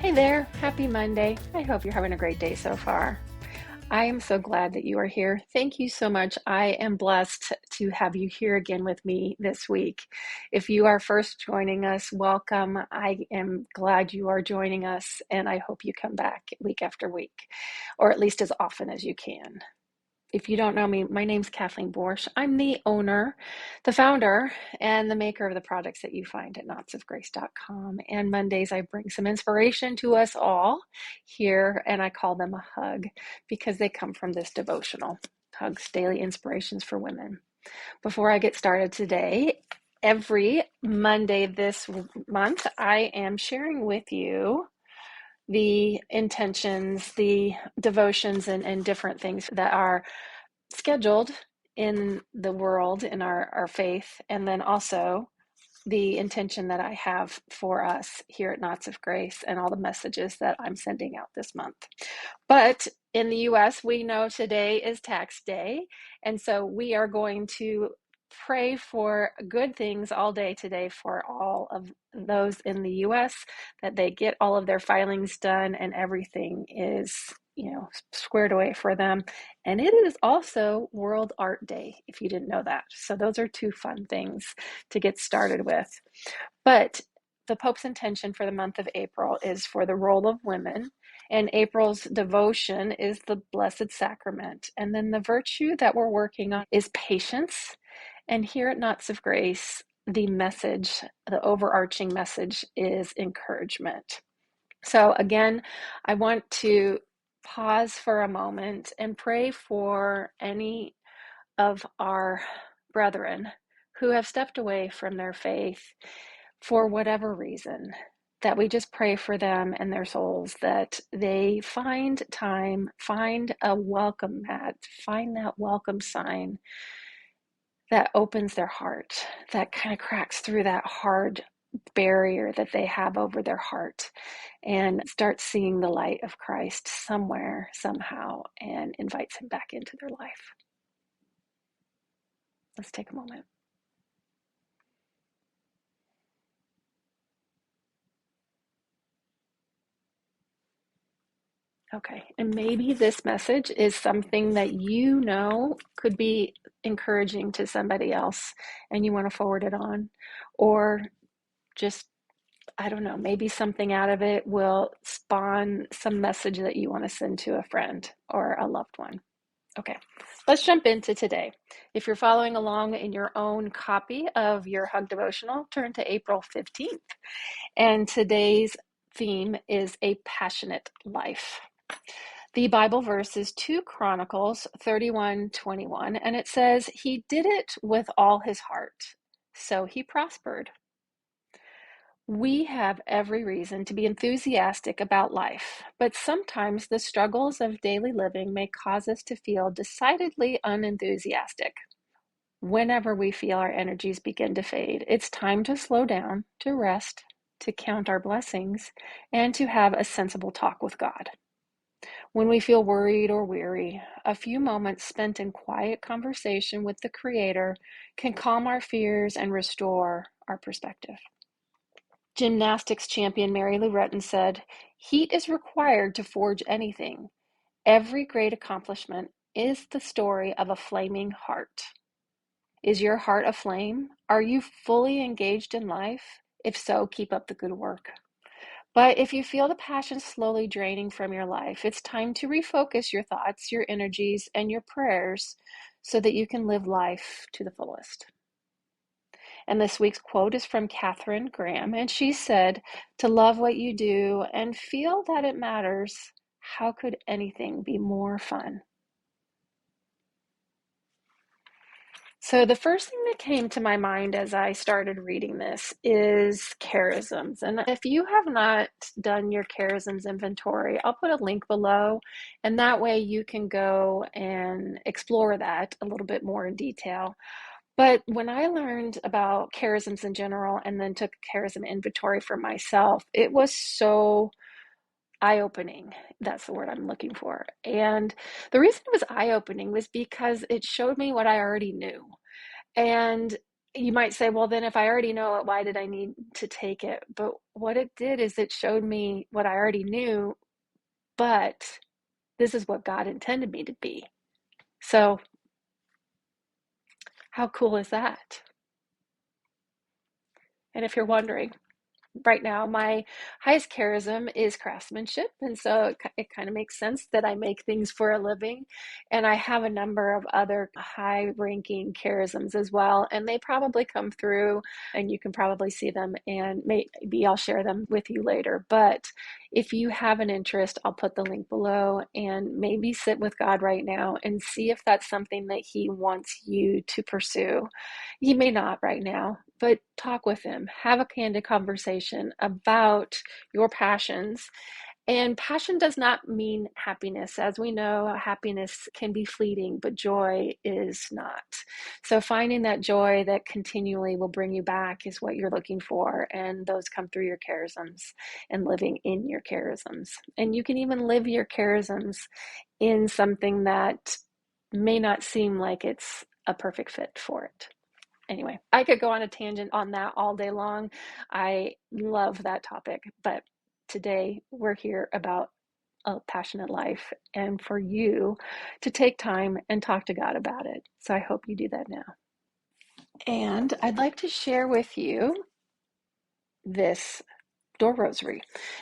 Hey there, happy Monday. I hope you're having a great day so far. I am so glad that you are here. Thank you so much. I am blessed to have you here again with me this week. If you are first joining us, welcome. I am glad you are joining us, and I hope you come back week after week, or at least as often as you can. If you don't know me, my name's Kathleen Borsch. I'm the owner, the founder, and the maker of the products that you find at knotsofgrace.com. And Mondays, I bring some inspiration to us all here, and I call them a hug because they come from this devotional, Hugs, Daily Inspirations for Women. Before I get started today, every Monday this month, I am sharing with you the intentions, the devotions, and different things that are scheduled in the world, in our faith, and then also the intention that I have for us here at Knots of Grace and all the messages that I'm sending out this month. But in the US, we know today is tax day, and so we are going to pray for good things all day today for all of those in the US, that they get all of their filings done and everything is, squared away for them. And it is also World Art Day, if you didn't know that. So those are two fun things to get started with. But the Pope's intention for the month of April is for the role of women, and April's devotion is the Blessed Sacrament. And then the virtue that we're working on is patience. And here at Knots of Grace, the message, the overarching message is encouragement. So again, I want to pause for a moment and pray for any of our brethren who have stepped away from their faith for whatever reason, that we just pray for them and their souls, that they find time, find a welcome mat, find that welcome sign that opens their heart, that kind of cracks through that hard barrier that they have over their heart, and start seeing the light of Christ somewhere, somehow, and invites him back into their life. Let's take a moment. Okay, and maybe this message is something that you know could be encouraging to somebody else and you want to forward it on, or just, I don't know, maybe something out of it will spawn some message that you want to send to a friend or a loved one. Okay, let's jump into today. If you're following along in your own copy of your Hug Devotional, turn to April 15th. And today's theme is a passionate life. The Bible verse is 2 Chronicles 31:21, and it says, "He did it with all his heart, so he prospered." We have every reason to be enthusiastic about life, but sometimes the struggles of daily living may cause us to feel decidedly unenthusiastic. Whenever we feel our energies begin to fade, it's time to slow down, to rest, to count our blessings, and to have a sensible talk with God. When we feel worried or weary, a few moments spent in quiet conversation with the Creator can calm our fears and restore our perspective. Gymnastics champion Mary Lou Retton said, "Heat is required to forge anything. Every great accomplishment is the story of a flaming heart." Is your heart aflame? Are you fully engaged in life? If so, keep up the good work. But if you feel the passion slowly draining from your life, it's time to refocus your thoughts, your energies, and your prayers so that you can live life to the fullest. And this week's quote is from Catherine Graham, and she said, "To love what you do and feel that it matters, how could anything be more fun?" So the first thing that came to my mind as I started reading this is charisms. And if you have not done your charisms inventory, I'll put a link below, and that way you can go and explore that a little bit more in detail. But when I learned about charisms in general and then took a charism inventory for myself, it was so eye-opening. That's the word I'm looking for. And the reason it was eye-opening was because it showed me what I already knew. And you might say, well, then if I already know it, why did I need to take it? But what it did is it showed me what I already knew, but this is what God intended me to be. So how cool is that? And if you're wondering, right now my highest charism is craftsmanship, and so it kind of makes sense that I make things for a living. And I have a number of other high ranking charisms as well, and they probably come through and you can probably see them, and maybe I'll share them with you later. But if you have an interest, I'll put the link below, and maybe sit with God right now and see if that's something that he wants you to pursue. He may not right now, but talk with him. Have a candid conversation about your passions. And passion does not mean happiness. As we know, happiness can be fleeting, but joy is not. So finding that joy that continually will bring you back is what you're looking for. And those come through your charisms and living in your charisms. And you can even live your charisms in something that may not seem like it's a perfect fit for it. Anyway, I could go on a tangent on that all day long. I love that topic, but today we're here about a passionate life and for you to take time and talk to God about it. So I hope you do that now. And I'd like to share with you this door rosary.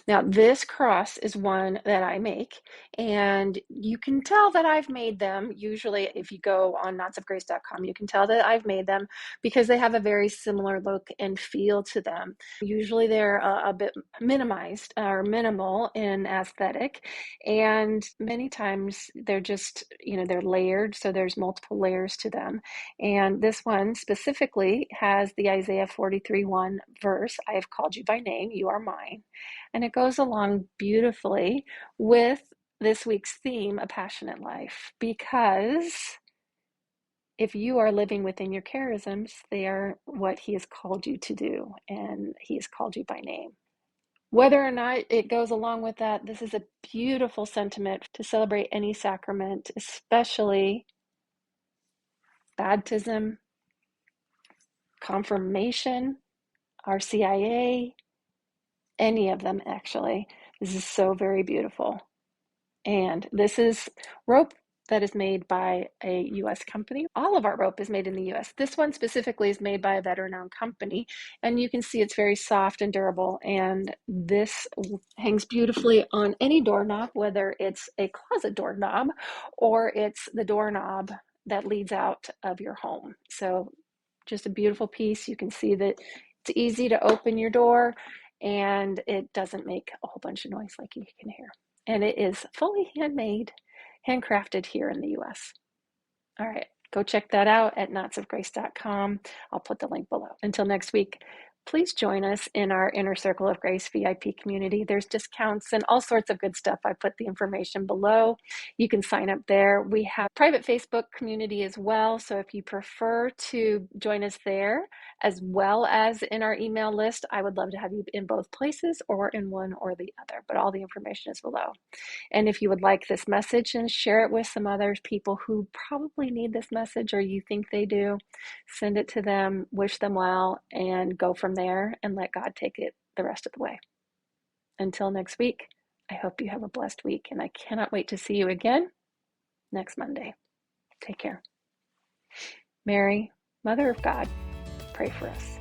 Now, this cross is one that I make, and you can tell that I've made them. Usually, if you go on knotsofgrace.com, you can tell that I've made them because they have a very similar look and feel to them. Usually, they're a bit minimized or minimal in aesthetic, and many times they're just, they're layered, so there's multiple layers to them. And this one specifically has the Isaiah 43:1 verse, I have called you by name, you are mine. And it goes along beautifully with this week's theme, A Passionate Life, because if you are living within your charisms, they are what he has called you to do, and he has called you by name. Whether or not it goes along with that, this is a beautiful sentiment to celebrate any sacrament, especially baptism, confirmation, RCIA, any of them actually. This is so very beautiful. And this is rope that is made by a US company. All of our rope is made in the US. This one specifically is made by a veteran-owned company, and you can see it's very soft and durable, and this hangs beautifully on any doorknob, whether it's a closet doorknob or it's the doorknob that leads out of your home. So just a beautiful piece. You can see that it's easy to open your door, and it doesn't make a whole bunch of noise like you can hear. And it is fully handmade, handcrafted here in the US. All right, go check that out at knotsofgrace.com. I'll put the link below. Until next week, please join us in our Inner Circle of Grace VIP community. There's discounts and all sorts of good stuff. I put the information below. You can sign up there. We have a private Facebook community as well. So if you prefer to join us there, as well as in our email list, I would love to have you in both places or in one or the other. But all the information is below. And if you would like this message, and share it with some other people who probably need this message or you think they do, send it to them, wish them well, and go from there and let God take it the rest of the way. Until next week, I hope you have a blessed week, and I cannot wait to see you again next Monday. Take care. Mary, Mother of God, pray for us.